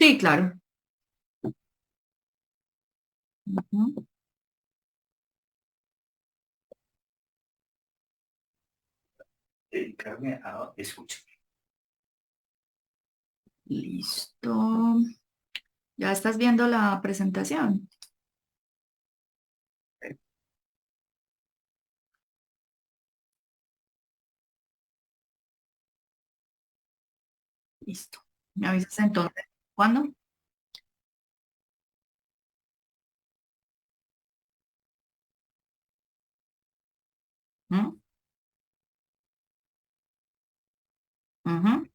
Sí, claro. Ujú. Dedicarme a escuchar. Listo. ¿Ya estás viendo la presentación? Listo. ¿Me avisas entonces? ¿Cuándo? ¿Mm? Ujú.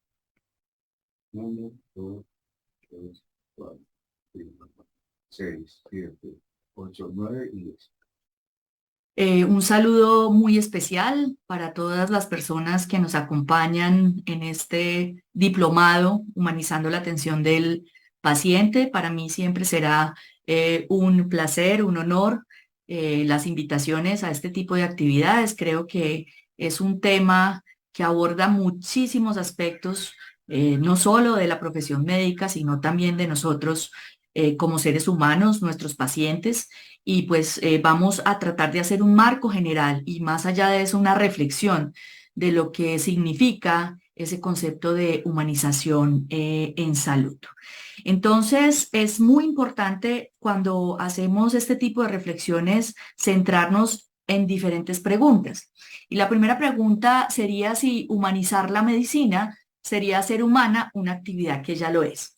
Uno, dos, tres, cuatro, cinco, seis, siete, ocho, nueve y 10. Un saludo muy especial para todas las personas que nos acompañan en este diplomado Humanizando la Atención del Paciente. Para mí siempre será un placer, un honor las invitaciones a este tipo de actividades. Creo que es un tema que aborda muchísimos aspectos, no solo de la profesión médica, sino también de nosotros como seres humanos, nuestros pacientes y pues vamos a tratar de hacer un marco general y más allá de eso una reflexión de lo que significa ese concepto de humanización en salud. Entonces, es muy importante cuando hacemos este tipo de reflexiones centrarnos en diferentes preguntas. Y la primera pregunta sería si humanizar la medicina sería hacer humana una actividad que ya lo es.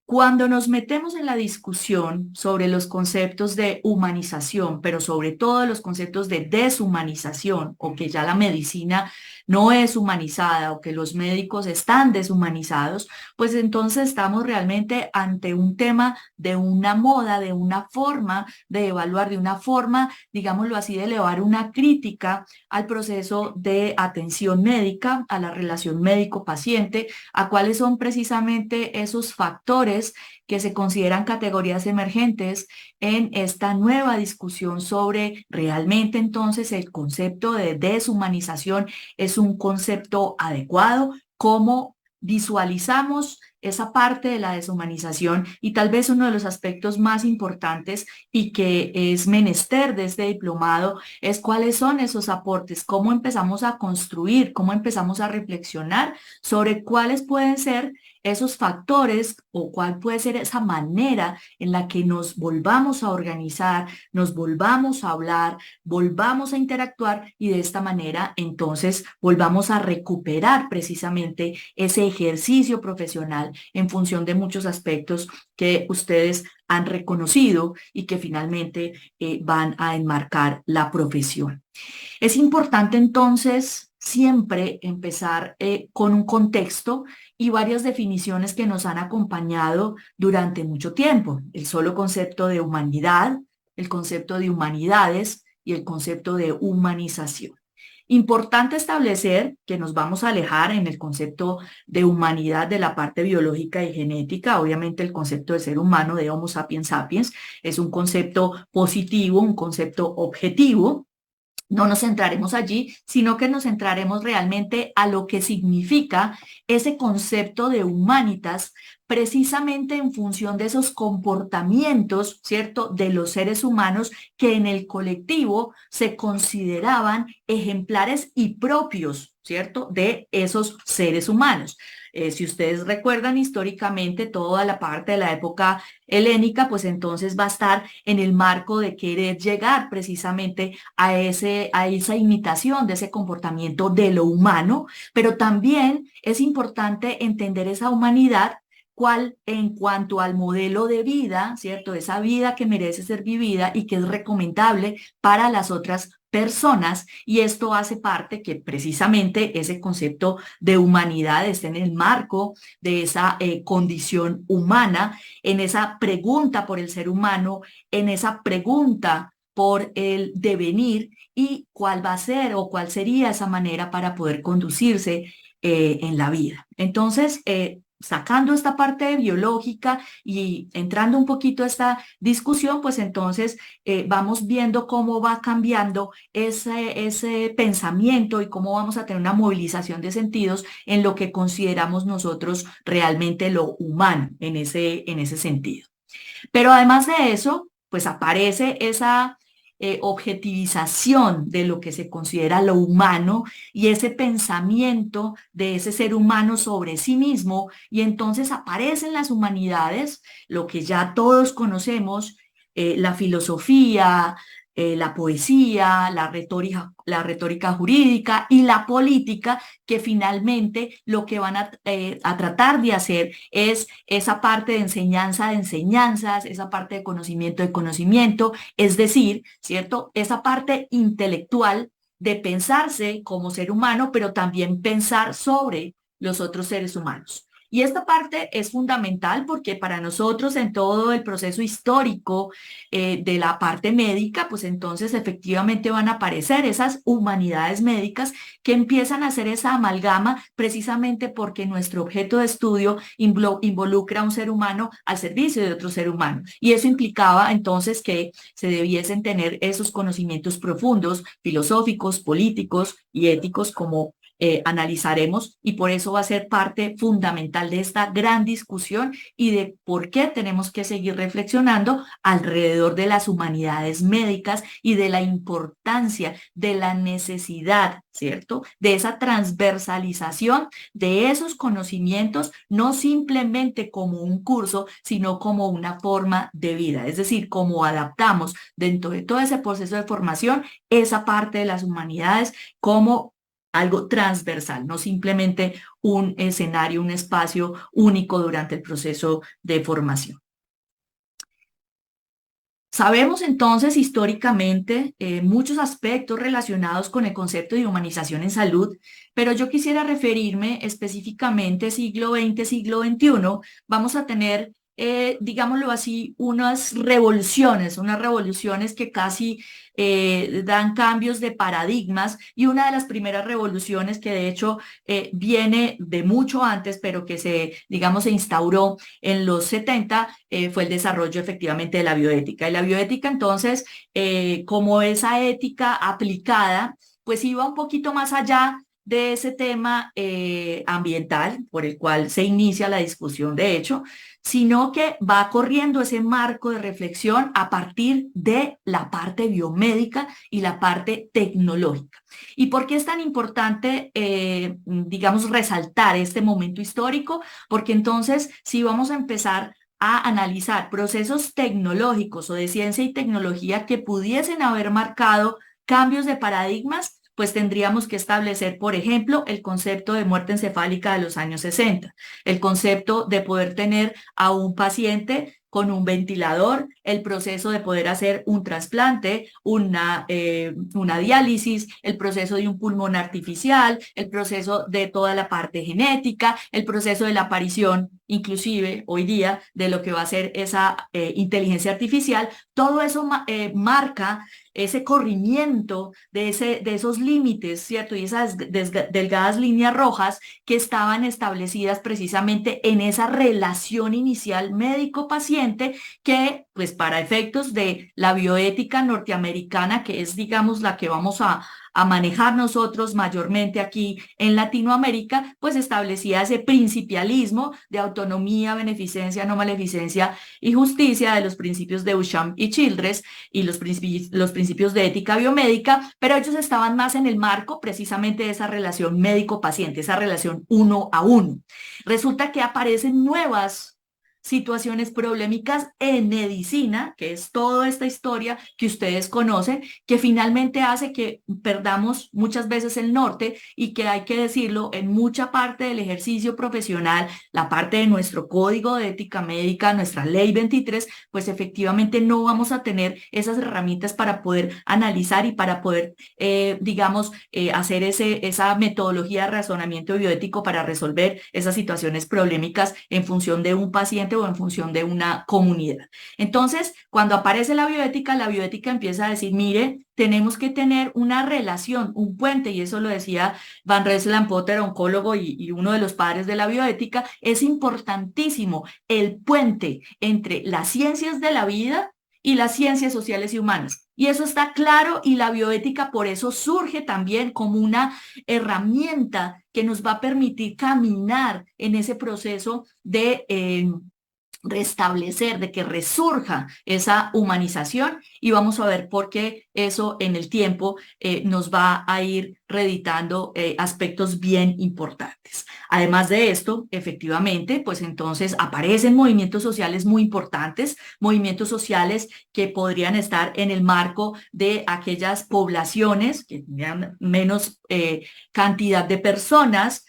Cuando nos metemos en la discusión sobre los conceptos de humanización, pero sobre todo los conceptos de deshumanización, o que ya la medicina no es humanizada o que los médicos están deshumanizados, pues entonces estamos realmente ante un tema de una moda, de una forma de evaluar, de una forma, digámoslo así, de elevar una crítica al proceso de atención médica, a la relación médico-paciente, a cuáles son precisamente esos factores que se consideran categorías emergentes en esta nueva discusión sobre realmente entonces el concepto de deshumanización es un concepto adecuado, cómo visualizamos esa parte de la deshumanización y tal vez uno de los aspectos más importantes y que es menester de este diplomado es cuáles son esos aportes, cómo empezamos a construir, cómo empezamos a reflexionar sobre cuáles pueden ser esos factores o cuál puede ser esa manera en la que nos volvamos a organizar, nos volvamos a hablar, volvamos a interactuar y de esta manera entonces volvamos a recuperar precisamente ese ejercicio profesional en función de muchos aspectos que ustedes han reconocido y que finalmente van a enmarcar la profesión. Es importante entonces siempre empezar con un contexto y varias definiciones que nos han acompañado durante mucho tiempo. El solo concepto de humanidad, el concepto de humanidades y el concepto de humanización. Importante establecer que nos vamos a alejar en el concepto de humanidad de la parte biológica y genética. Obviamente el concepto de ser humano, de Homo sapiens sapiens, es un concepto positivo, un concepto objetivo, no nos centraremos allí, sino que nos centraremos realmente a lo que significa ese concepto de humanitas, precisamente en función de esos comportamientos, ¿cierto?, de los seres humanos que en el colectivo se consideraban ejemplares y propios, ¿cierto?, de esos seres humanos. Si ustedes recuerdan históricamente toda la parte de la época helénica, pues entonces va a estar en el marco de querer llegar precisamente a esa imitación de ese comportamiento de lo humano, pero también es importante entender esa humanidad cuál en cuanto al modelo de vida, ¿cierto? Esa vida que merece ser vivida y que es recomendable para las otras personas y esto hace parte que precisamente ese concepto de humanidad esté en el marco de esa condición humana, en esa pregunta por el ser humano, en esa pregunta por el devenir y cuál va a ser o cuál sería esa manera para poder conducirse en la vida. Entonces, sacando esta parte biológica y entrando un poquito a esta discusión, pues entonces vamos viendo cómo va cambiando ese pensamiento y cómo vamos a tener una movilización de sentidos en lo que consideramos nosotros realmente lo humano en ese sentido. Pero además de eso, pues aparece esa objetivización de lo que se considera lo humano y ese pensamiento de ese ser humano sobre sí mismo, y entonces aparecen las humanidades, lo que ya todos conocemos, la filosofía, la poesía, la retórica jurídica y la política, que finalmente lo que van a tratar de hacer es esa parte de enseñanzas, esa parte de conocimiento, es decir, ¿cierto? Esa parte intelectual de pensarse como ser humano, pero también pensar sobre los otros seres humanos. Y esta parte es fundamental porque para nosotros en todo el proceso histórico de la parte médica, pues entonces efectivamente van a aparecer esas humanidades médicas que empiezan a hacer esa amalgama precisamente porque nuestro objeto de estudio involucra a un ser humano al servicio de otro ser humano. Y eso implicaba entonces que se debiesen tener esos conocimientos profundos, filosóficos, políticos y éticos, como analizaremos, y por eso va a ser parte fundamental de esta gran discusión y de por qué tenemos que seguir reflexionando alrededor de las humanidades médicas y de la importancia, de la necesidad, ¿cierto? De esa transversalización de esos conocimientos, no simplemente como un curso, sino como una forma de vida, es decir, cómo adaptamos dentro de todo ese proceso de formación esa parte de las humanidades como algo transversal, no simplemente un escenario, un espacio único durante el proceso de formación. Sabemos entonces históricamente muchos aspectos relacionados con el concepto de humanización en salud, pero yo quisiera referirme específicamente siglo XX, siglo XXI. Vamos a tener, digámoslo así, unas revoluciones que casi dan cambios de paradigmas, y una de las primeras revoluciones que de hecho viene de mucho antes, pero que digamos, se instauró en los 70, fue el desarrollo efectivamente de la bioética. Y la bioética entonces, como esa ética aplicada, pues iba un poquito más allá de ese tema ambiental por el cual se inicia la discusión, de hecho, sino que va corriendo ese marco de reflexión a partir de la parte biomédica y la parte tecnológica. ¿Y por qué es tan importante, digamos, resaltar este momento histórico? Porque entonces, si vamos a empezar a analizar procesos tecnológicos o de ciencia y tecnología que pudiesen haber marcado cambios de paradigmas, pues tendríamos que establecer, por ejemplo, el concepto de muerte encefálica de los años 60, el concepto de poder tener a un paciente con un ventilador, el proceso de poder hacer un trasplante, una diálisis, el proceso de un pulmón artificial, el proceso de toda la parte genética, el proceso de la aparición, inclusive hoy día, de lo que va a ser esa inteligencia artificial. Todo eso marca ese corrimiento de esos límites, ¿cierto? Y esas delgadas líneas rojas que estaban establecidas precisamente en esa relación inicial médico-paciente, que pues para efectos de la bioética norteamericana, que es digamos la que vamos a manejar nosotros mayormente aquí en Latinoamérica, pues establecía ese principialismo de autonomía, beneficencia, no maleficencia y justicia, de los principios de Duchamp y Childress y los principios de ética biomédica, pero ellos estaban más en el marco precisamente de esa relación médico-paciente, esa relación uno a uno. Resulta que aparecen nuevas situaciones problemáticas en medicina, que es toda esta historia que ustedes conocen, que finalmente hace que perdamos muchas veces el norte, y que hay que decirlo, en mucha parte del ejercicio profesional, la parte de nuestro código de ética médica, nuestra ley 23, pues efectivamente no vamos a tener esas herramientas para poder analizar y para poder, digamos, hacer esa metodología de razonamiento bioético para resolver esas situaciones problemáticas en función de un paciente paciente o en función de una comunidad. Entonces, cuando aparece la bioética empieza a decir, mire, tenemos que tener una relación, un puente, y eso lo decía Van Reslaan-Potter, oncólogo y uno de los padres de la bioética, es importantísimo el puente entre las ciencias de la vida y las ciencias sociales y humanas. Y eso está claro y la bioética por eso surge también como una herramienta que nos va a permitir caminar en ese proceso de restablecer, de que resurja esa humanización y vamos a ver por qué eso en el tiempo nos va a ir reeditando aspectos bien importantes. Además de esto, efectivamente, pues entonces aparecen movimientos sociales muy importantes, movimientos sociales que podrían estar en el marco de aquellas poblaciones que tenían menos cantidad de personas,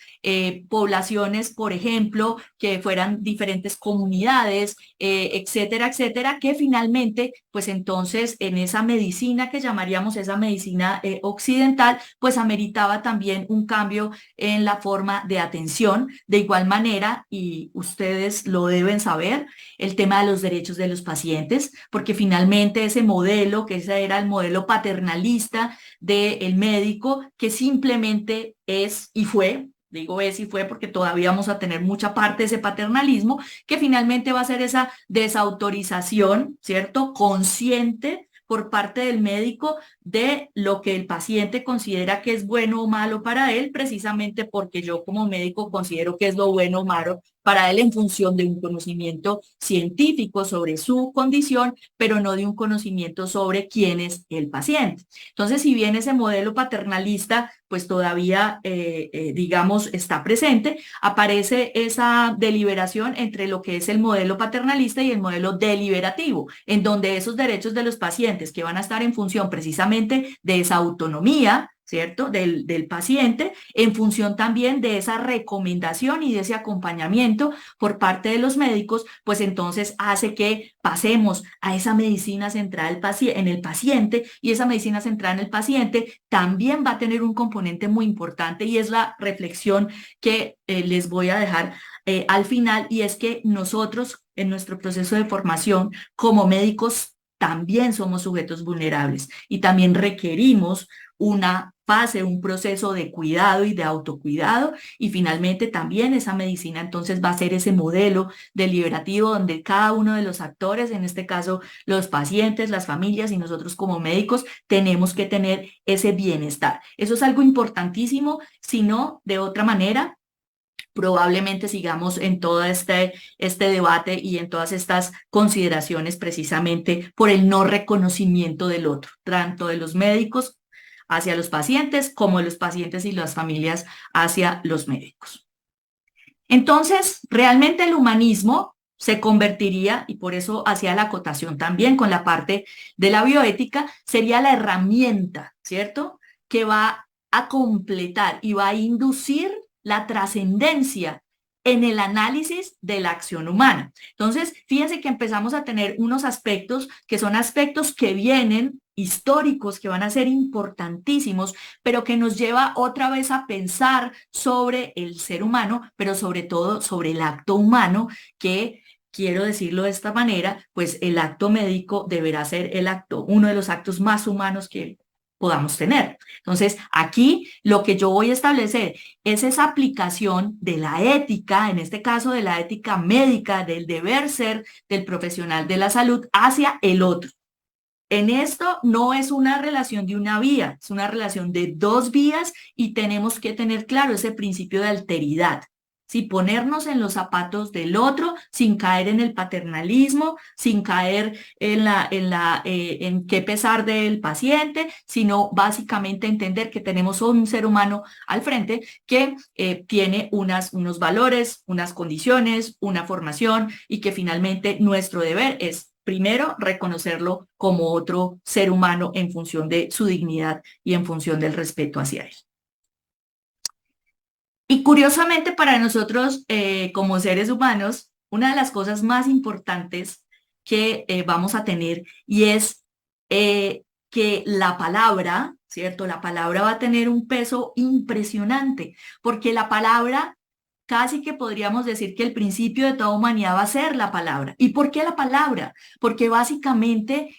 poblaciones, por ejemplo, que fueran diferentes comunidades, etcétera, etcétera, que finalmente, pues entonces en esa medicina que llamaríamos esa medicina occidental, pues ameritaba también un cambio en la forma de atención. De igual manera, y ustedes lo deben saber, el tema de los derechos de los pacientes, porque finalmente ese modelo, que ese era el modelo paternalista del médico, que simplemente es y fue, digo es y fue porque todavía vamos a tener mucha parte de ese paternalismo, que finalmente va a ser esa desautorización, ¿cierto? Consciente por parte del médico de lo que el paciente considera que es bueno o malo para él, precisamente porque yo como médico considero que es lo bueno o malo para él en función de un conocimiento científico sobre su condición, pero no de un conocimiento sobre quién es el paciente. Entonces, si bien ese modelo paternalista pues todavía, digamos, está presente, aparece esa deliberación entre lo que es el modelo paternalista y el modelo deliberativo, en donde esos derechos de los pacientes que van a estar en función precisamente de esa autonomía, ¿cierto? Del paciente, en función también de esa recomendación y de ese acompañamiento por parte de los médicos, pues entonces hace que pasemos a esa medicina centrada en el paciente y esa medicina centrada en el paciente también va a tener un componente muy importante y es la reflexión que les voy a dejar al final y es que nosotros en nuestro proceso de formación como médicos también somos sujetos vulnerables y también requerimos una fase, un proceso de cuidado y de autocuidado y finalmente también esa medicina entonces va a ser ese modelo deliberativo donde cada uno de los actores, en este caso los pacientes, las familias y nosotros como médicos tenemos que tener ese bienestar. Eso es algo importantísimo, si no, de otra manera, probablemente sigamos en todo este debate y en todas estas consideraciones precisamente por el no reconocimiento del otro, tanto de los médicos hacia los pacientes como de los pacientes y las familias hacia los médicos. Entonces, realmente el humanismo se convertiría, y por eso hacía la acotación también con la parte de la bioética, sería la herramienta, ¿cierto? Que va a completar y va a inducir la trascendencia en el análisis de la acción humana. Entonces, fíjense que empezamos a tener unos aspectos que son aspectos que vienen históricos, que van a ser importantísimos, pero que nos lleva otra vez a pensar sobre el ser humano, pero sobre todo sobre el acto humano, que quiero decirlo de esta manera, pues el acto médico deberá ser el acto, uno de los actos más humanos que podamos tener. Entonces, aquí lo que yo voy a establecer es esa aplicación de la ética, en este caso de la ética médica, del deber ser del profesional de la salud hacia el otro. En esto no es una relación de una vía, es una relación de dos vías y tenemos que tener claro ese principio de alteridad. Si ponernos en los zapatos del otro sin caer en el paternalismo, sin caer en qué pesar del paciente, sino básicamente entender que tenemos un ser humano al frente que tiene unos valores, unas condiciones, una formación y que finalmente nuestro deber es primero, reconocerlo como otro ser humano en función de su dignidad y en función del respeto hacia él. Y curiosamente para nosotros como seres humanos, una de las cosas más importantes que vamos a tener y es que la palabra, ¿cierto? La palabra va a tener un peso impresionante porque la palabra casi que podríamos decir que el principio de toda humanidad va a ser la palabra. ¿Y por qué la palabra? Porque básicamente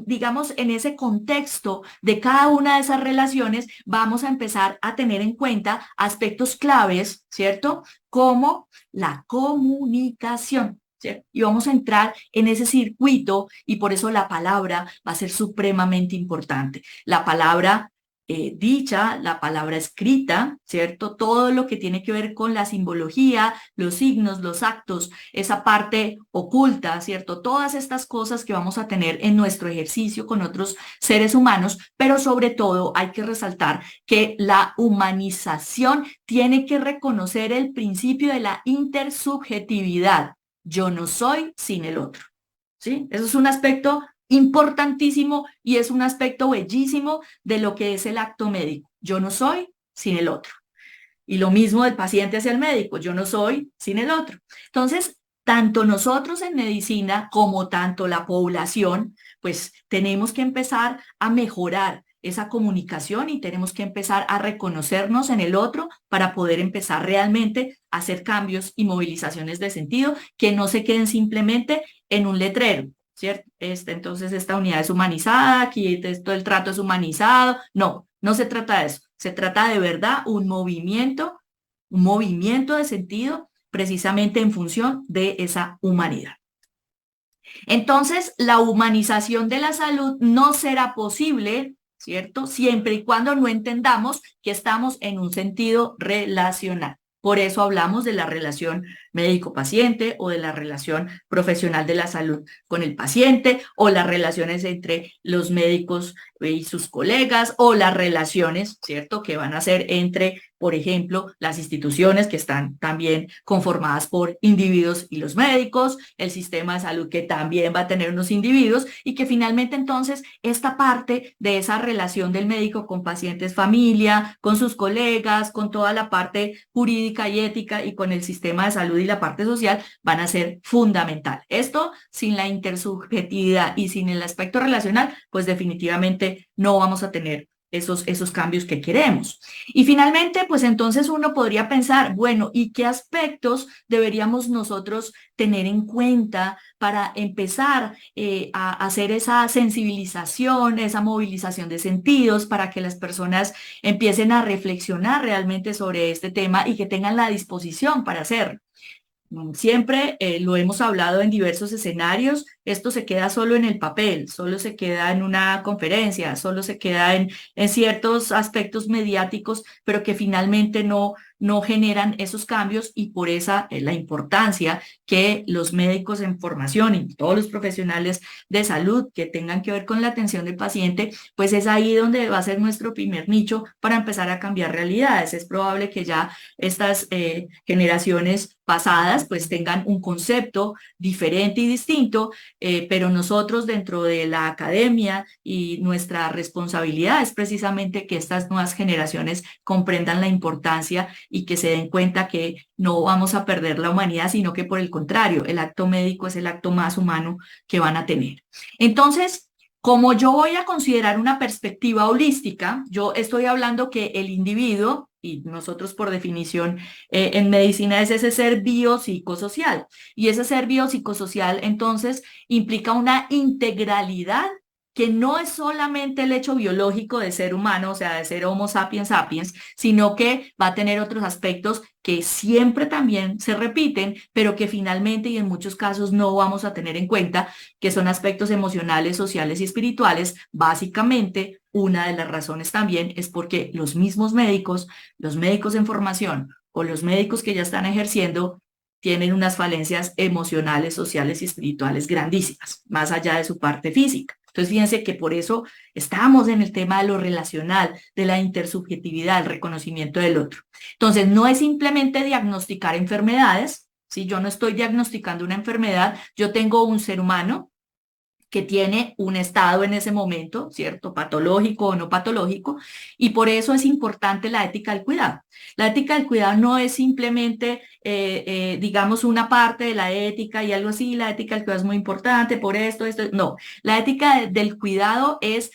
digamos, en ese contexto de cada una de esas relaciones, vamos a empezar a tener en cuenta aspectos claves, ¿cierto? Como la comunicación. ¿Cierto? Y vamos a entrar en ese circuito y por eso la palabra va a ser supremamente importante. La palabra dicha, la palabra escrita, ¿cierto? Todo lo que tiene que ver con la simbología, los signos, los actos, esa parte oculta, ¿cierto? Todas estas cosas que vamos a tener en nuestro ejercicio con otros seres humanos, pero sobre todo hay que resaltar que la humanización tiene que reconocer el principio de la intersubjetividad. Yo no soy sin el otro, ¿sí? Eso es un aspecto importantísimo y es un aspecto bellísimo de lo que es el acto médico. Yo no soy sin el otro. Y lo mismo del paciente hacia el médico, yo no soy sin el otro. Entonces, tanto nosotros en medicina como tanto la población, pues tenemos que empezar a mejorar esa comunicación y tenemos que empezar a reconocernos en el otro para poder empezar realmente a hacer cambios y movilizaciones de sentido que no se queden simplemente en un letrero, ¿cierto? Entonces, esta unidad es humanizada, aquí todo el trato es humanizado. No, no se trata de eso. Se trata de verdad un movimiento de sentido precisamente en función de esa humanidad. Entonces, la humanización de la salud no será posible, ¿cierto? Siempre y cuando no entendamos que estamos en un sentido relacional. Por eso hablamos de la relación médico-paciente o de la relación profesional de la salud con el paciente o las relaciones entre los médicos y sus colegas o las relaciones, ¿cierto?, que van a ser entre, por ejemplo, las instituciones que están también conformadas por individuos y los médicos, el sistema de salud que también va a tener unos individuos y que finalmente entonces esta parte de esa relación del médico con pacientes, familia, con sus colegas, con toda la parte jurídica y ética y con el sistema de salud y la parte social van a ser fundamental. Esto sin la intersubjetividad y sin el aspecto relacional, pues definitivamente no vamos a tener esos cambios que queremos. Y finalmente, pues entonces uno podría pensar, bueno, ¿y qué aspectos deberíamos nosotros tener en cuenta para empezar a hacer esa sensibilización, esa movilización de sentidos para que las personas empiecen a reflexionar realmente sobre este tema y que tengan la disposición para hacerlo? Siempre lo hemos hablado en diversos escenarios, esto se queda solo en el papel, solo se queda en una conferencia, solo se queda en ciertos aspectos mediáticos, pero que finalmente no generan esos cambios y por esa es la importancia que los médicos en formación y todos los profesionales de salud que tengan que ver con la atención del paciente, pues es ahí donde va a ser nuestro primer nicho para empezar a cambiar realidades. Es probable que ya estas generaciones pasadas pues tengan un concepto diferente y distinto, pero nosotros dentro de la academia y nuestra responsabilidad es precisamente que estas nuevas generaciones comprendan la importancia y que se den cuenta que no vamos a perder la humanidad, sino que por el contrario, el acto médico es el acto más humano que van a tener. Entonces, como yo voy a considerar una perspectiva holística, yo estoy hablando que el individuo, y nosotros por definición en medicina es ese ser biopsicosocial, y ese ser biopsicosocial entonces implica una integralidad que no es solamente el hecho biológico de ser humano, o sea, de ser Homo sapiens sapiens, sino que va a tener otros aspectos que siempre también se repiten, pero que finalmente y en muchos casos no vamos a tener en cuenta, que son aspectos emocionales, sociales y espirituales. Básicamente, una de las razones también es porque los mismos médicos, los médicos en formación o los médicos que ya están ejerciendo, tienen unas falencias emocionales, sociales y espirituales grandísimas, más allá de su parte física. Entonces, fíjense que por eso estamos en el tema de lo relacional, de la intersubjetividad, el reconocimiento del otro. Entonces, no es simplemente diagnosticar enfermedades, si yo no estoy diagnosticando una enfermedad, yo tengo un ser humano que tiene un estado en ese momento, ¿cierto? Patológico o no patológico, y por eso es importante la ética del cuidado. La ética del cuidado no es simplemente, digamos, una parte de la ética y algo así, la ética del cuidado es muy importante por esto, no. La ética del cuidado es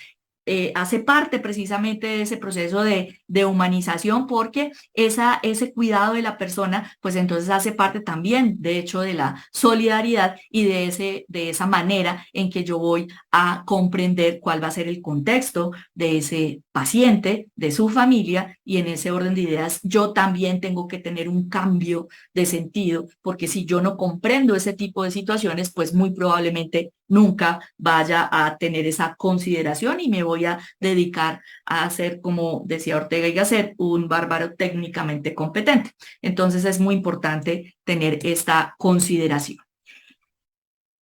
hace parte precisamente de ese proceso de humanización, porque ese cuidado de la persona, pues entonces hace parte también, de hecho, de la solidaridad y de esa manera en que yo voy a comprender cuál va a ser el contexto de ese paciente, de su familia, y en ese orden de ideas yo también tengo que tener un cambio de sentido, porque si yo no comprendo ese tipo de situaciones, pues muy probablemente nunca vaya a tener esa consideración y me voy a dedicar a ser, como decía Ortega y Gasset, un bárbaro técnicamente competente. Entonces es muy importante tener esta consideración.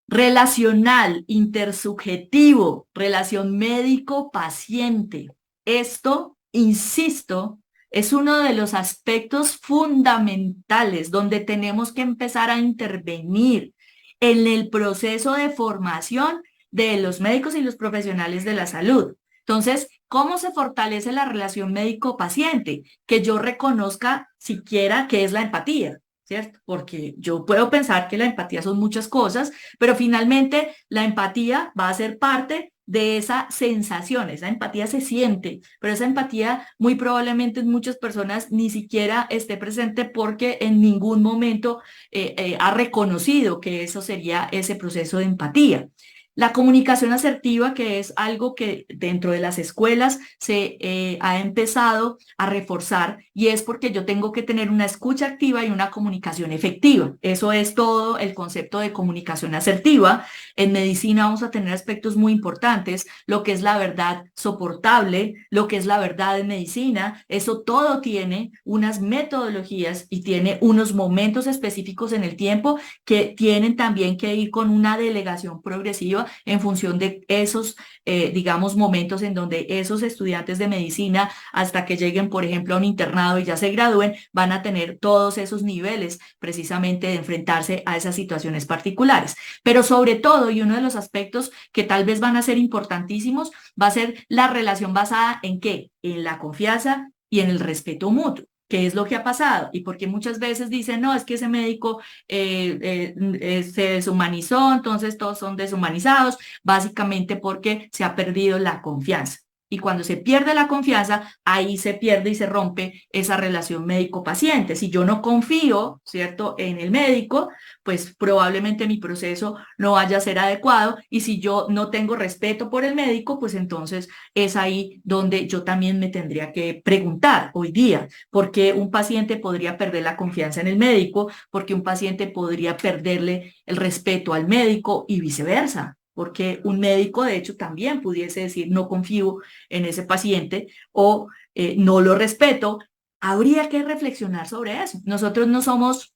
Relacional, intersubjetivo, relación médico-paciente. Esto, insisto, es uno de los aspectos fundamentales donde tenemos que empezar a intervenir en el proceso de formación de los médicos y los profesionales de la salud. Entonces, ¿cómo se fortalece la relación médico-paciente? Que yo reconozca siquiera qué es la empatía, ¿cierto? Porque yo puedo pensar que la empatía son muchas cosas, pero finalmente la empatía va a ser parte de esa sensación, esa empatía se siente, pero esa empatía muy probablemente en muchas personas ni siquiera esté presente porque en ningún momento ha reconocido que eso sería ese proceso de empatía. La comunicación asertiva, que es algo que dentro de las escuelas se ha empezado a reforzar, y es porque yo tengo que tener una escucha activa y una comunicación efectiva. Eso es todo el concepto de comunicación asertiva. En medicina vamos a tener aspectos muy importantes, lo que es la verdad soportable, lo que es la verdad en medicina. Eso todo tiene unas metodologías y tiene unos momentos específicos en el tiempo que tienen también que ir con una delegación progresiva en función de esos, digamos, momentos en donde esos estudiantes de medicina, hasta que lleguen, por ejemplo, a un internado y ya se gradúen, van a tener todos esos niveles precisamente de enfrentarse a esas situaciones particulares. Pero sobre todo, y uno de los aspectos que tal vez van a ser importantísimos, va a ser la relación basada en ¿qué? En la confianza y en el respeto mutuo. ¿Qué es lo que ha pasado? Y porque muchas veces dicen, no, es que ese médico se deshumanizó, entonces todos son deshumanizados, básicamente porque se ha perdido la confianza. Y cuando se pierde la confianza, ahí se pierde y se rompe esa relación médico-paciente. Si yo no confío, ¿cierto?, en el médico, pues probablemente mi proceso no vaya a ser adecuado. Y si yo no tengo respeto por el médico, pues entonces es ahí donde yo también me tendría que preguntar hoy día, ¿por qué un paciente podría perder la confianza en el médico? ¿Por qué un paciente podría perderle el respeto al médico y viceversa? Porque un médico, de hecho, también pudiese decir, no confío en ese paciente o no lo respeto. Habría que reflexionar sobre eso. Nosotros no somos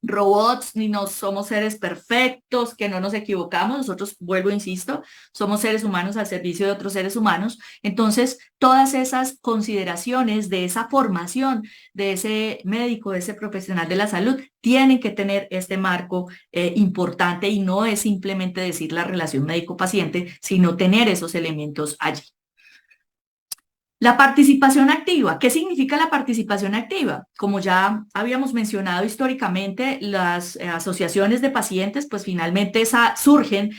robots ni no somos seres perfectos, que no nos equivocamos. Nosotros, vuelvo, insisto, somos seres humanos al servicio de otros seres humanos. Entonces, todas esas consideraciones de esa formación de ese médico, de ese profesional de la salud, tienen que tener este marco importante, y no es simplemente decir la relación médico-paciente, sino tener esos elementos allí. La participación activa. ¿Qué significa la participación activa? Como ya habíamos mencionado históricamente, las asociaciones de pacientes, pues finalmente surgen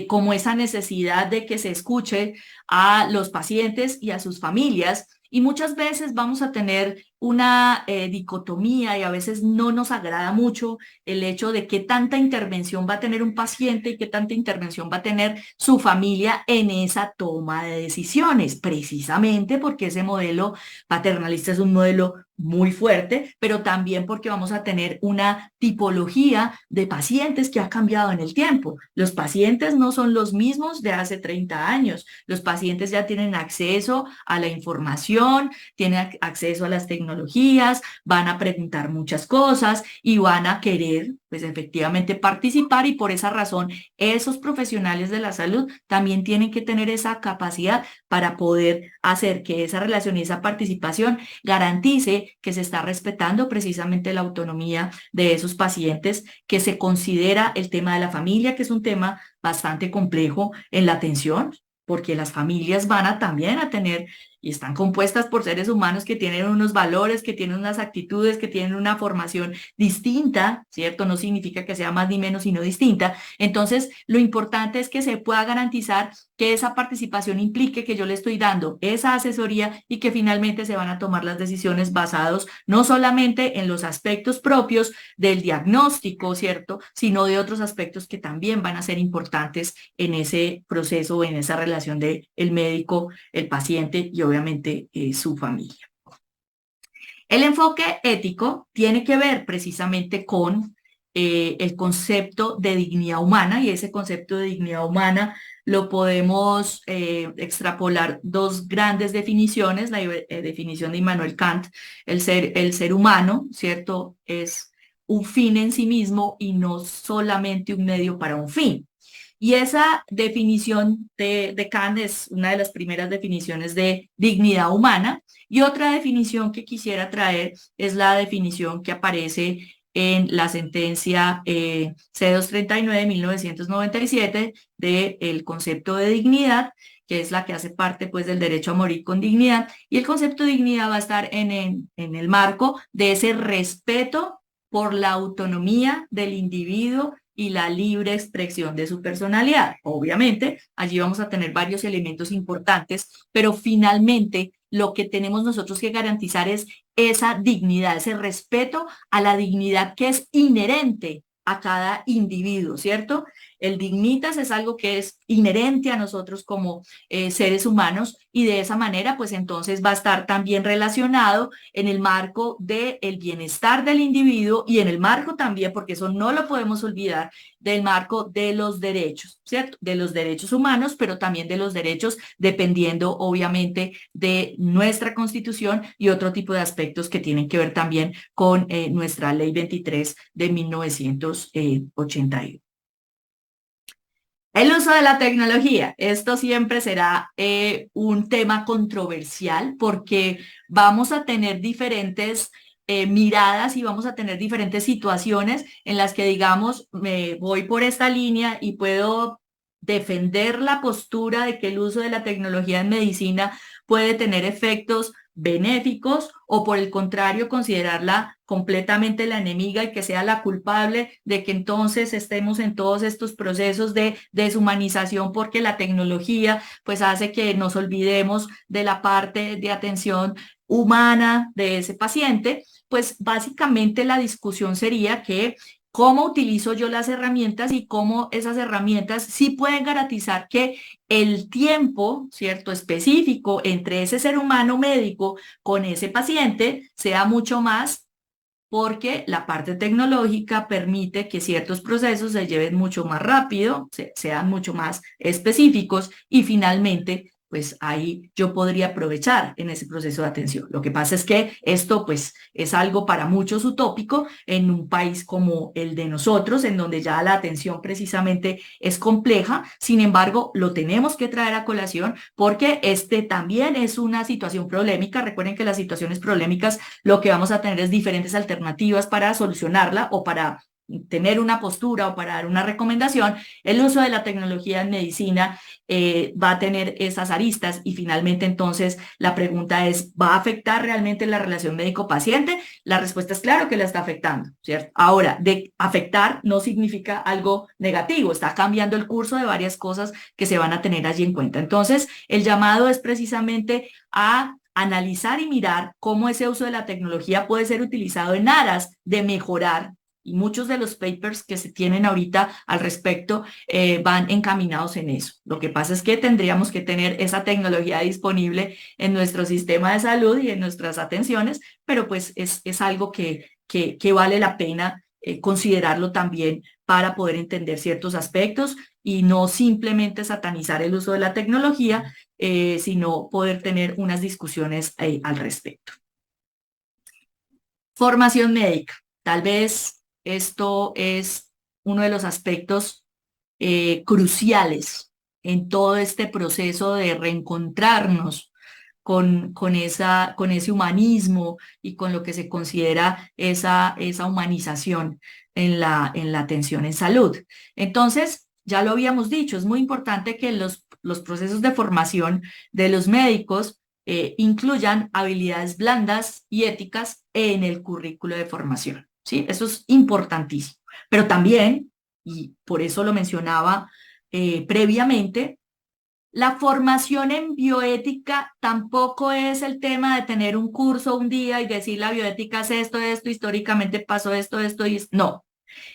como esa necesidad de que se escuche a los pacientes y a sus familias. Y muchas veces vamos a tener una dicotomía, y a veces no nos agrada mucho el hecho de qué tanta intervención va a tener un paciente y qué tanta intervención va a tener su familia en esa toma de decisiones, precisamente porque ese modelo paternalista es un modelo muy fuerte, pero también porque vamos a tener una tipología de pacientes que ha cambiado en el tiempo. Los pacientes no son los mismos de hace 30 años. Los pacientes ya tienen acceso a la información, tienen acceso a las tecnologías, van a preguntar muchas cosas y van a querer, pues efectivamente, participar, y por esa razón esos profesionales de la salud también tienen que tener esa capacidad para poder hacer que esa relación y esa participación garantice que se está respetando precisamente la autonomía de esos pacientes, que se considera el tema de la familia, que es un tema bastante complejo en la atención, porque las familias van a también a tener y están compuestas por seres humanos que tienen unos valores, que tienen unas actitudes, que tienen una formación distinta, ¿cierto? No significa que sea más ni menos, sino distinta. Entonces, lo importante es que se pueda garantizar que esa participación implique que yo le estoy dando esa asesoría y que finalmente se van a tomar las decisiones basados no solamente en los aspectos propios del diagnóstico, ¿cierto? Sino de otros aspectos que también van a ser importantes en ese proceso, en esa relación de el médico, el paciente y obviamente su familia. El enfoque ético tiene que ver precisamente con el concepto de dignidad humana, y ese concepto de dignidad humana lo podemos extrapolar dos grandes definiciones. La definición de Immanuel Kant: el ser humano, ¿cierto? Es un fin en sí mismo y no solamente un medio para un fin. Y esa definición de Kant es una de las primeras definiciones de dignidad humana. Y otra definición que quisiera traer es la definición que aparece en la sentencia C-239 de 1997 del concepto de dignidad, que es la que hace parte pues del derecho a morir con dignidad. Y el concepto de dignidad va a estar en el marco de ese respeto por la autonomía del individuo y la libre expresión de su personalidad. Obviamente, allí vamos a tener varios elementos importantes, pero finalmente lo que tenemos nosotros que garantizar es esa dignidad, ese respeto a la dignidad que es inherente a cada individuo, ¿cierto? El dignitas es algo que es inherente a nosotros como seres humanos, y de esa manera, pues entonces va a estar también relacionado en el marco del bienestar del individuo y en el marco también, porque eso no lo podemos olvidar, del marco de los derechos, ¿cierto? De los derechos humanos, pero también de los derechos dependiendo obviamente de nuestra Constitución y otro tipo de aspectos que tienen que ver también con nuestra Ley 23 de 1981. El uso de la tecnología. Esto siempre será un tema controversial porque vamos a tener diferentes miradas y vamos a tener diferentes situaciones en las que, digamos, me voy por esta línea y puedo defender la postura de que el uso de la tecnología en medicina puede tener efectos benéficos, o por el contrario considerarla completamente la enemiga y que sea la culpable de que entonces estemos en todos estos procesos de deshumanización, porque la tecnología pues hace que nos olvidemos de la parte de atención humana de ese paciente. Pues básicamente la discusión sería que cómo utilizo yo las herramientas y cómo esas herramientas sí pueden garantizar que el tiempo, ¿cierto?, específico entre ese ser humano médico con ese paciente sea mucho más, porque la parte tecnológica permite que ciertos procesos se lleven mucho más rápido, sean mucho más específicos, y finalmente pues ahí yo podría aprovechar en ese proceso de atención. Lo que pasa es que esto pues es algo para muchos utópico en un país como el de nosotros, en donde ya la atención precisamente es compleja. Sin embargo, lo tenemos que traer a colación porque este también es una situación problemática. Recuerden que las situaciones problemáticas lo que vamos a tener es diferentes alternativas para solucionarla o para tener una postura o para dar una recomendación. El uso de la tecnología en medicina va a tener esas aristas, y finalmente entonces la pregunta es, ¿va a afectar realmente la relación médico-paciente? La respuesta es claro que la está afectando, ¿cierto? Ahora, de afectar no significa algo negativo, está cambiando el curso de varias cosas que se van a tener allí en cuenta. Entonces, el llamado es precisamente a analizar y mirar cómo ese uso de la tecnología puede ser utilizado en aras de mejorar, y muchos de los papers que se tienen ahorita al respecto van encaminados en eso. Lo que pasa es que tendríamos que tener esa tecnología disponible en nuestro sistema de salud y en nuestras atenciones, pero pues es algo que vale la pena considerarlo también para poder entender ciertos aspectos y no simplemente satanizar el uso de la tecnología, sino poder tener unas discusiones al respecto. Formación médica. Tal vez esto es uno de los aspectos cruciales en todo este proceso de reencontrarnos con ese humanismo y con lo que se considera esa humanización en la atención en salud. Entonces, ya lo habíamos dicho, es muy importante que los procesos de formación de los médicos incluyan habilidades blandas y éticas en el currículo de formación, ¿sí? Eso es importantísimo. Pero también, y por eso lo mencionaba previamente, la formación en bioética tampoco es el tema de tener un curso un día y decir la bioética es esto, históricamente pasó esto, y no.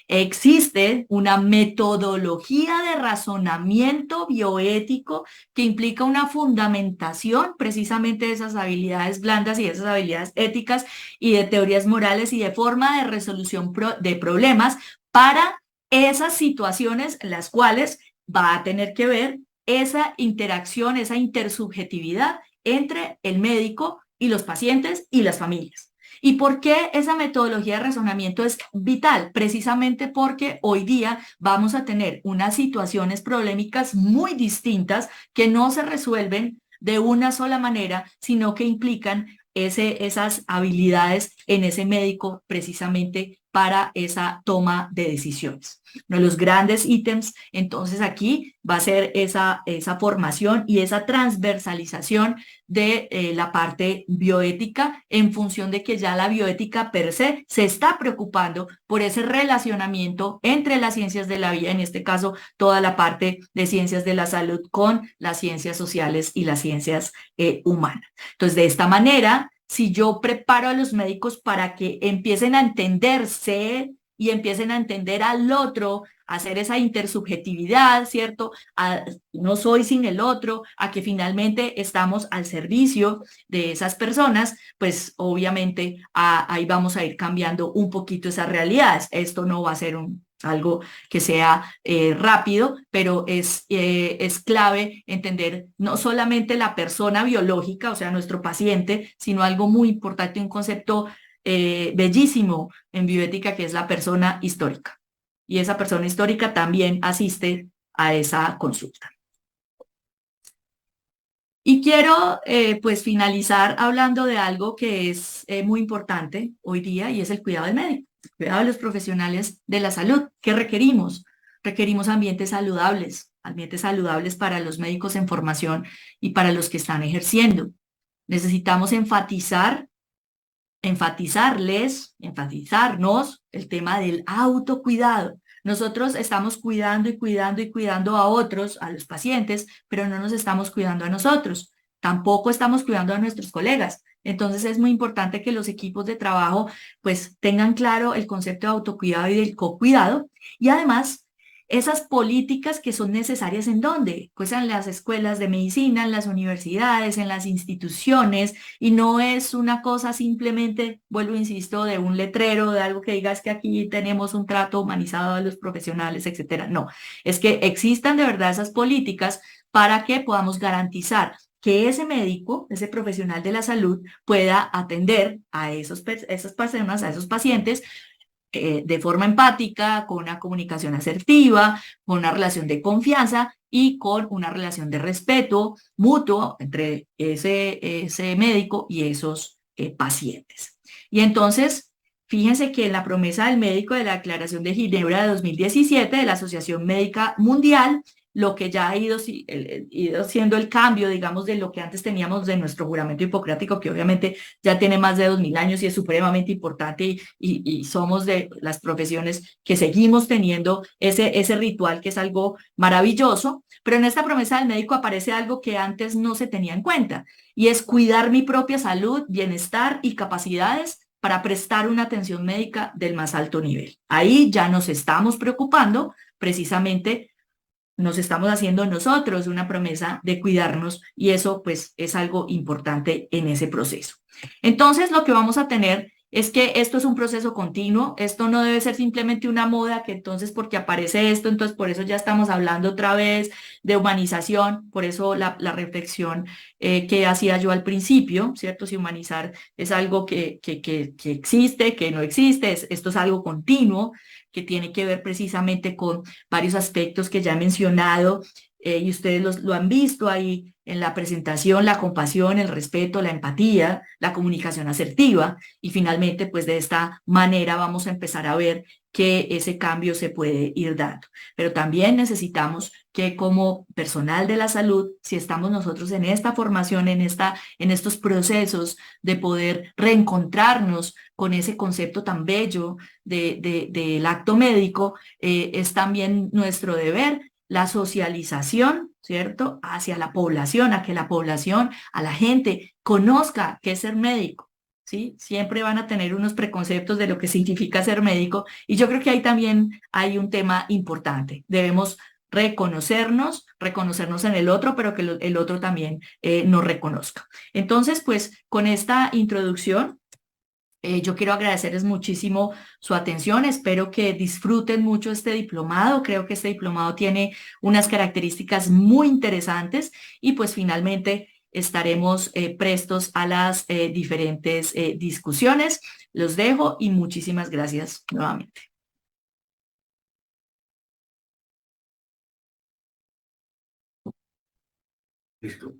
Existe una metodología de razonamiento bioético que implica una fundamentación precisamente de esas habilidades blandas y de esas habilidades éticas y de teorías morales y de forma de resolución de problemas para esas situaciones en las cuales va a tener que ver esa interacción, esa intersubjetividad entre el médico y los pacientes y las familias. ¿Y por qué esa metodología de razonamiento es vital? Precisamente porque hoy día vamos a tener unas situaciones problemáticas muy distintas que no se resuelven de una sola manera, sino que implican esas habilidades en ese médico precisamente para esa toma de decisiones. Uno de los grandes ítems, entonces, aquí va a ser esa formación y esa transversalización de la parte bioética en función de que ya la bioética per se está preocupando por ese relacionamiento entre las ciencias de la vida, en este caso toda la parte de ciencias de la salud con las ciencias sociales y las ciencias humanas. Entonces, de esta manera, si yo preparo a los médicos para que empiecen a entenderse y empiecen a entender al otro, a hacer esa intersubjetividad, ¿cierto? No soy sin el otro, a que finalmente estamos al servicio de esas personas, pues obviamente ahí vamos a ir cambiando un poquito esas realidades. Esto no va a ser algo que sea rápido, pero es clave entender no solamente la persona biológica, o sea, nuestro paciente, sino algo muy importante, un concepto bellísimo en bioética, que es la persona histórica. Y esa persona histórica también asiste a esa consulta. Y quiero pues finalizar hablando de algo que es muy importante hoy día y es el cuidado del médico, el cuidado de los profesionales de la salud. ¿Qué requerimos? Requerimos ambientes saludables para los médicos en formación y para los que están ejerciendo. Necesitamos enfatizarnos el tema del autocuidado. Nosotros estamos cuidando y cuidando y cuidando a otros, a los pacientes, pero no nos estamos cuidando a nosotros. Tampoco estamos cuidando a nuestros colegas. Entonces es muy importante que los equipos de trabajo pues tengan claro el concepto de autocuidado y del cocuidado y además esas políticas que son necesarias ¿en dónde? Pues en las escuelas de medicina, en las universidades, en las instituciones, y no es una cosa simplemente, vuelvo, insisto, de un letrero, de algo que digas que aquí tenemos un trato humanizado de los profesionales, etcétera. No, es que existan de verdad esas políticas para que podamos garantizar que ese médico, ese profesional de la salud, pueda atender a esas personas, a esos pacientes, de forma empática, con una comunicación asertiva, con una relación de confianza y con una relación de respeto mutuo entre ese médico y esos pacientes. Y entonces, fíjense que en la promesa del médico de la Declaración de Ginebra de 2017 de la Asociación Médica Mundial, lo que ya ha ido siendo el cambio, digamos, de lo que antes teníamos de nuestro juramento hipocrático, que obviamente ya tiene más de 2000 años y es supremamente importante y somos de las profesiones que seguimos teniendo ese ritual que es algo maravilloso, pero en esta promesa del médico aparece algo que antes no se tenía en cuenta y es cuidar mi propia salud, bienestar y capacidades para prestar una atención médica del más alto nivel. Ahí ya nos estamos preocupando precisamente, nos estamos haciendo nosotros una promesa de cuidarnos y eso pues es algo importante en ese proceso. Entonces lo que vamos a tener es que esto es un proceso continuo, esto no debe ser simplemente una moda que entonces porque aparece esto, entonces por eso ya estamos hablando otra vez de humanización, por eso la reflexión que hacía yo al principio, ¿cierto? Si humanizar es algo que existe, que no existe, esto es algo continuo, que tiene que ver precisamente con varios aspectos que ya he mencionado y ustedes lo han visto ahí en la presentación: la compasión, el respeto, la empatía, la comunicación asertiva y finalmente pues de esta manera vamos a empezar a ver que ese cambio se puede ir dando. Pero también necesitamos que como personal de la salud, si estamos nosotros en esta formación, en estos procesos de poder reencontrarnos con ese concepto tan bello del acto médico, es también nuestro deber la socialización, ¿cierto? Hacia la población, a que la población, a la gente conozca qué es ser médico. ¿Sí? Siempre van a tener unos preconceptos de lo que significa ser médico y yo creo que ahí también hay un tema importante. Debemos reconocernos en el otro, pero que el otro también nos reconozca. Entonces, pues con esta introducción, yo quiero agradecerles muchísimo su atención. Espero que disfruten mucho este diplomado. Creo que este diplomado tiene unas características muy interesantes y pues finalmente estaremos prestos a las diferentes discusiones. Los dejo y muchísimas gracias nuevamente. Listo.